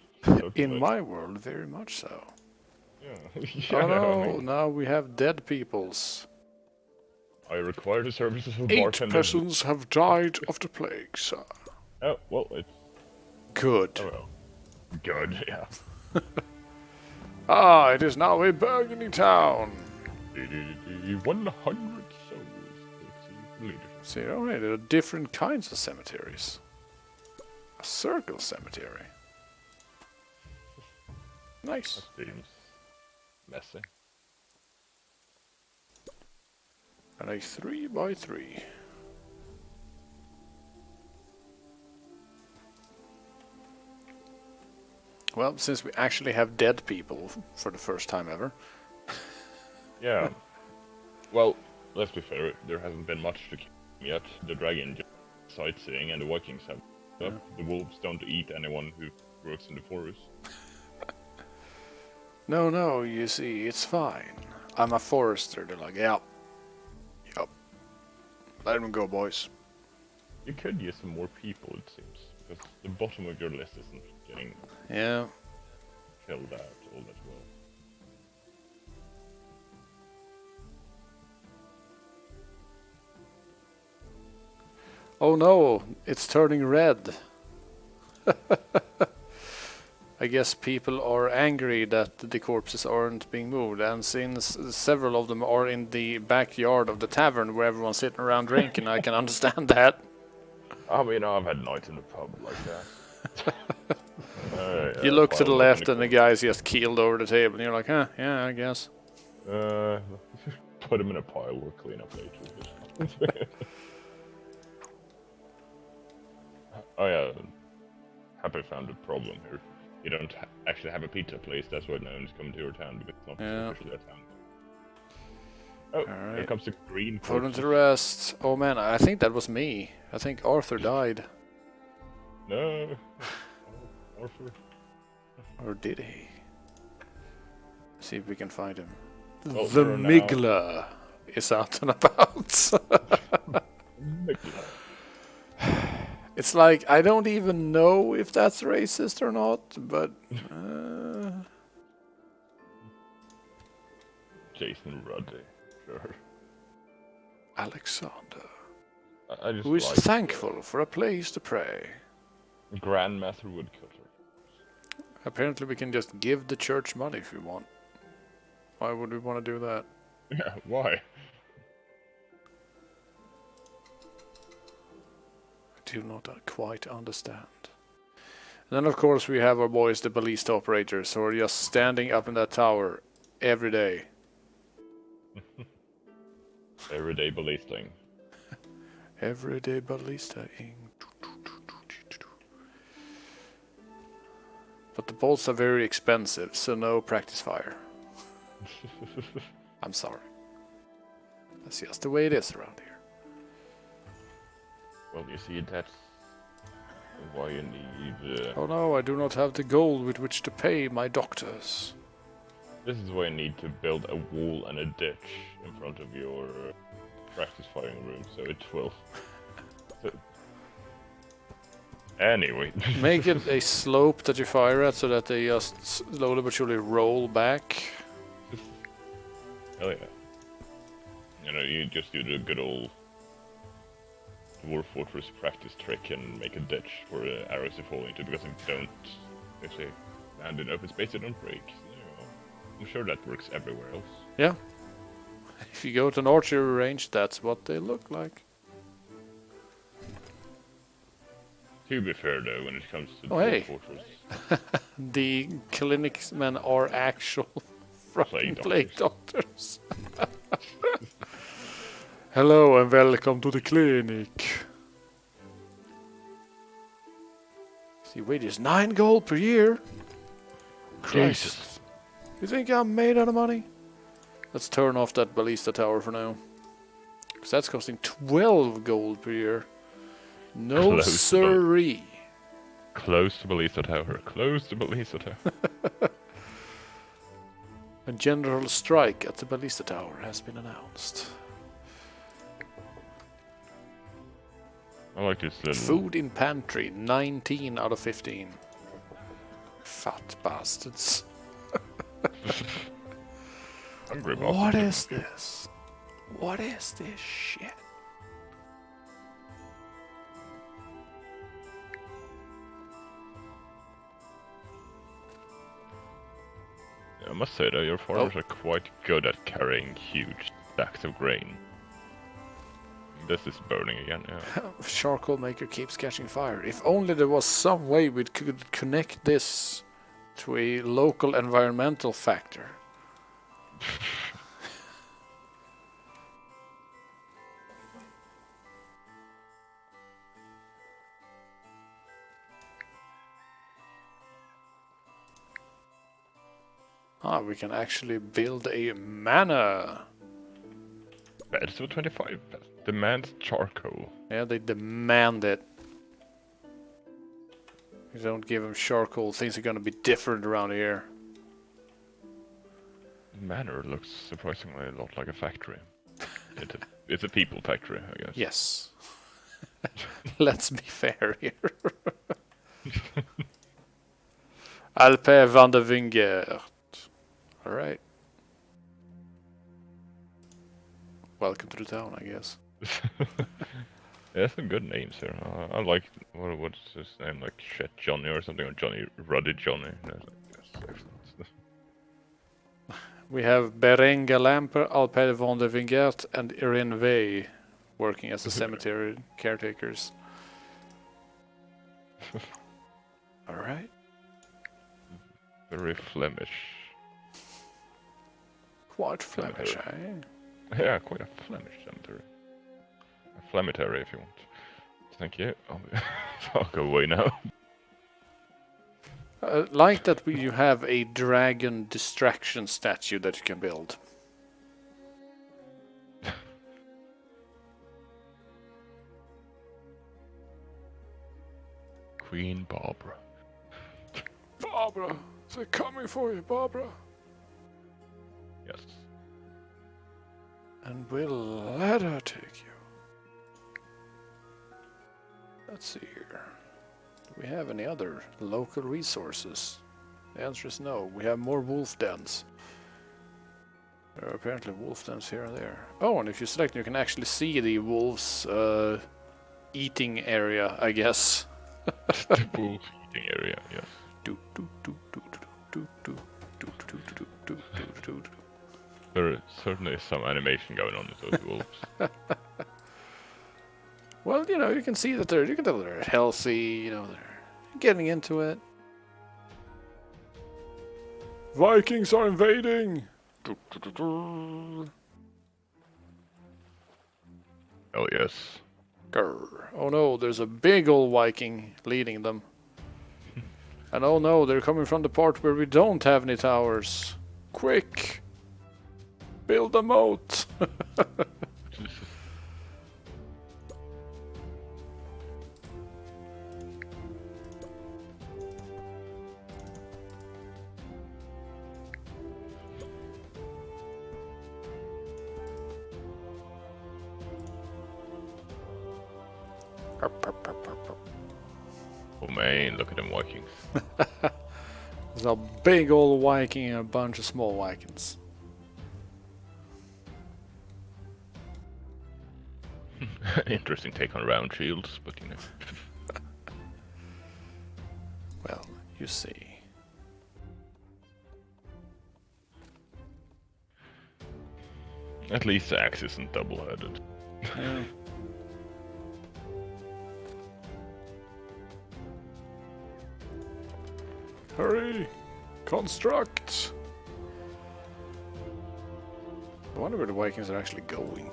In my world, very much so. Yeah. Oh no, I mean, now we have dead peoples. I require the services of 8 bartenders. peasants have died of the plague, sir. Oh, well, it's... Good. Oh, well. Good, yeah. It is now a burgeoning town. 100 souls. See, alright, there are different kinds of cemeteries. A circle cemetery. Nice. That seems messy. And a 3x3. Well, since we actually have dead people for the first time ever. Yeah. Well, let's be fair, there hasn't been much to kill yet. The dragon just sightseeing and the Vikings have up. The wolves don't eat anyone who works in the forest. No, you see, it's fine. I'm a forester. They're like, yep. Let them go, boys. You could use some more people, it seems, because the bottom of your list isn't getting filled out all that well. Oh no, it's turning red. I guess people are angry that the corpses aren't being moved, and since several of them are in the backyard of the tavern where everyone's sitting around drinking, I can understand that. I mean, I've had nights in the pub like that. You look to the piled up in left and the corner. guy's just keeled over the table, and you're like, huh, yeah, I guess. Put him in a pile, we'll clean up later. Oh yeah, Happy found a problem here. You don't actually have a pizza place, that's why no one's coming to your town, because it's not officially a town. Oh, Alright. here comes the green Put him corpses. to rest. Oh man, I think that was me. I think Arthur died. No. Arthur. Or did he? See if we can find him. Well, The for now- Migla is out and about. It's like, I don't even know if that's racist or not, but... Jason Ruddy, sure. Alexander, I just who is like thankful for a place to pray. Grandmaster Woodcutter. Apparently we can just give the church money if we want. Why would we want to do that? Yeah, why? I do not quite understand. And then of course we have our boys, the ballista operators, who are just standing up in that tower every day. Everyday ballisting. Everyday ballistaing. But the bolts are very expensive, so no practice fire. I'm sorry. That's just the way it is around here. Well, you see, that's why you need... Oh no, I do not have the gold with which to pay my doctors. This is why you need to build a wall and a ditch in front of your practice firing room, so it will... Anyway. Make it a slope that you fire at so that they just slowly but surely roll back. Hell yeah. You know, you just do the good old Dwarf Fortress practice trick and make a ditch for arrows to fall into, because if they land in open space, they don't break. You know, I'm sure that works everywhere else. Yeah. If you go to an archery range, that's what they look like. To be fair though, when it comes to Oh, Dwarf hey. Fortress, The clinicsmen are actual fucking plague doctors. Hello and welcome to the clinic. See, wages 9 gold per year. Christ. Jesus. You think I'm made out of money? Let's turn off that ballista tower for now. Because that's costing 12 gold per year. No Close to siree. Close to Ballista Tower. Close to Ballista Tower. A general strike at the ballista tower has been announced. I like this little... Food in pantry, 19 out of 15. Fat bastards. Hungry What bastard. is this? What is this shit? I must say though, your farmers are quite good at carrying huge stacks of grain. This is burning again, yeah. Charcoal maker keeps catching fire. If only there was some way we could connect this to a local environmental factor. Ah, we can actually build a manor. Beds for 25. Demands charcoal. Yeah, they demand it. If you don't give them charcoal, things are gonna be different around here. Manor looks surprisingly a lot like a factory. It's a people factory, I guess. Yes. Let's be fair here. Alpe van der Wingert. Alright. Welcome to the town, I guess. Yeah, some good names here. I like What's his name? Like Shit Johnny or something, or Johnny Ruddy Johnny? No, yes, excellent. We have Berenga Lamper, Alper von der Vingert, and Irene Vey working as the cemetery caretakers. Alright. Very Flemish. Quite Flemish, eh? Yeah, quite a Flemish cemetery. A Flemitary, if you want. Thank you. I'll go away now. Like that you have a dragon distraction statue that you can build. Queen Barbara. Barbara! They're coming for you, Barbara! Yes. And we'll let her take you. Let's see here. Do we have any other local resources? The answer is no. We have more wolf dens. There are apparently wolf dens here and there. Oh, and if you select, you can actually see the wolves' eating area, I guess. The wolf eating area, yes. There certainly is some animation going on with those wolves. Well, you know, you can see that you can tell they're healthy, you know, they're getting into it. Vikings are invading! Oh yes. Grr. Oh no, there's a big old Viking leading them. And oh no, they're coming from the part where we don't have any towers. Quick! Build a moat! Oh man, look at them Vikings. There's a big old Viking and a bunch of small Vikings. Interesting take on round shields, but you know. Well, you see. At least the axe isn't double-headed. Yeah. Hurry! Construct! I wonder where the Vikings are actually going.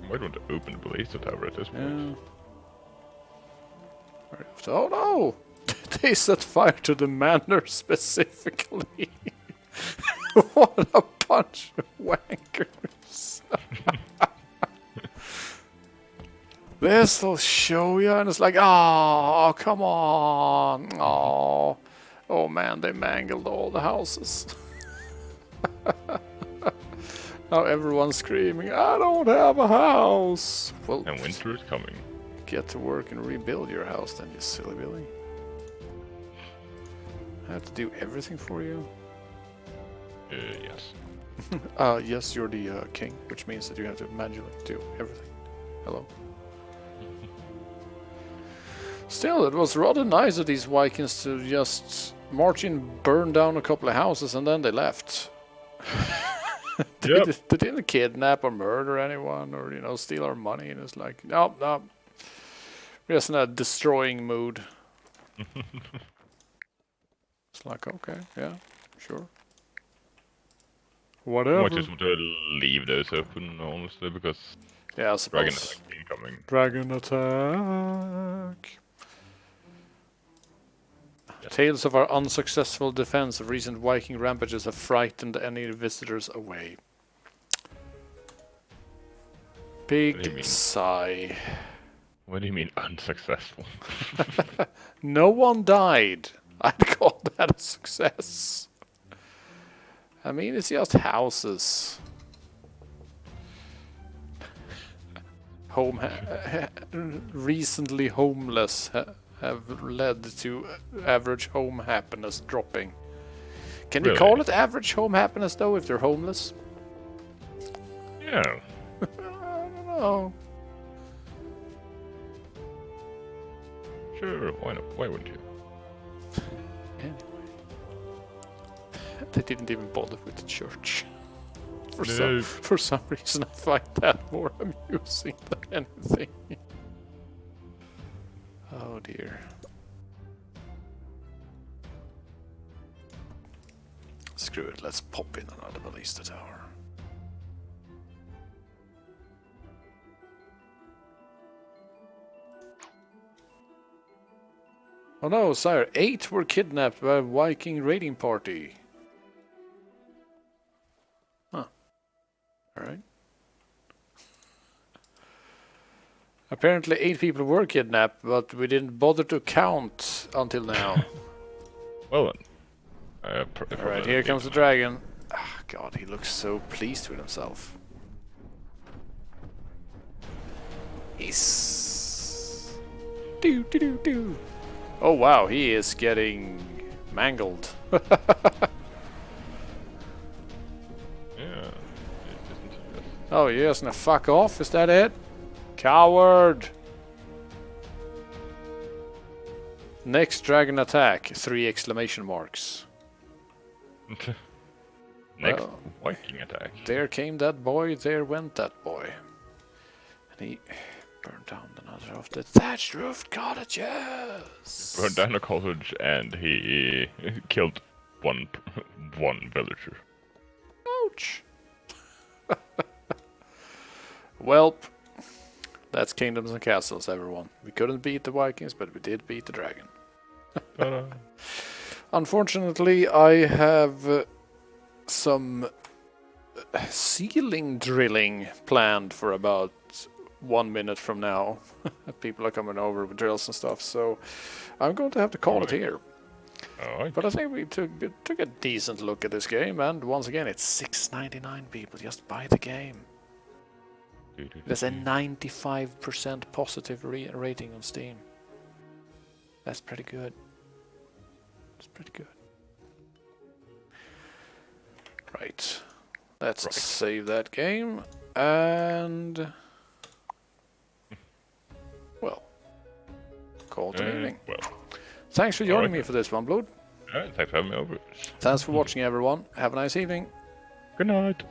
Might want to open the Blazer Tower at this point. Yeah. Oh no! They set fire to the manor specifically. What a bunch of wankers. This will show you, and it's like, oh, come on. Oh man, they mangled all the houses. Now everyone's screaming, I don't have a house. Well, And winter is coming. get to work and rebuild your house then, you silly Billy. I have to do everything for you? Yes. Yes, you're the king, which means that you have to manually do everything. Hello. Still, it was rather nice of these Vikings to just march in, burn down a couple of houses, and then they left. They didn't kidnap or murder anyone, or, you know, steal our money, and it's like, no. We're just in a destroying mood. It's like, okay, yeah, sure. Whatever. I might just want to leave those open, honestly, because Yeah, I dragon suppose. attack incoming. Dragon attack. Yes. Tales of our unsuccessful defense of recent Viking rampages have frightened any visitors away. What do you Big mean? sigh. What do you mean unsuccessful? No one died. I'd call that a success. I mean, it's just houses. Recently homeless have led to average home happiness dropping. Can you Really? call it average home happiness though if they're homeless? Yeah. I don't know. Sure, why not? Why wouldn't you? Anyway. They didn't even bother with the church. For some reason, I find that more amusing than anything. Oh dear. Screw it, let's pop in another ballista tower. Oh no, sire, 8 were kidnapped by a Viking raiding party. Huh. Alright. Apparently 8 people were kidnapped, but we didn't bother to count until now. Well then. Alright, here comes the dragon. Ah, God, he looks so pleased with himself. Yes. Do do do do. Oh wow, he is getting mangled. Yeah. It isn't. Oh yes, now fuck off, is that it? Coward! Next dragon attack, 3 exclamation marks. Next Well, Viking attack. There came that boy, there went that boy. And he burned down another of the thatched roofed cottages. Burned down a cottage and he killed one villager. Ouch! Welp, that's Kingdoms and Castles, everyone. We couldn't beat the Vikings, but we did beat the dragon. Unfortunately, I have some ceiling drilling planned for about 1 minute from now. People are coming over with drills and stuff, so I'm going to have to call it here. Alright. But I think we took a decent look at this game, and once again, it's $6.99, people. Just buy the game. There's a 95% positive rating on Steam. That's pretty good. It's pretty good. Right. Let's save that game. And... well. Call it an evening. Well. Thanks for joining me for this one, Blood. Thanks for having me over. Thanks for watching, everyone. Have a nice evening. Good night.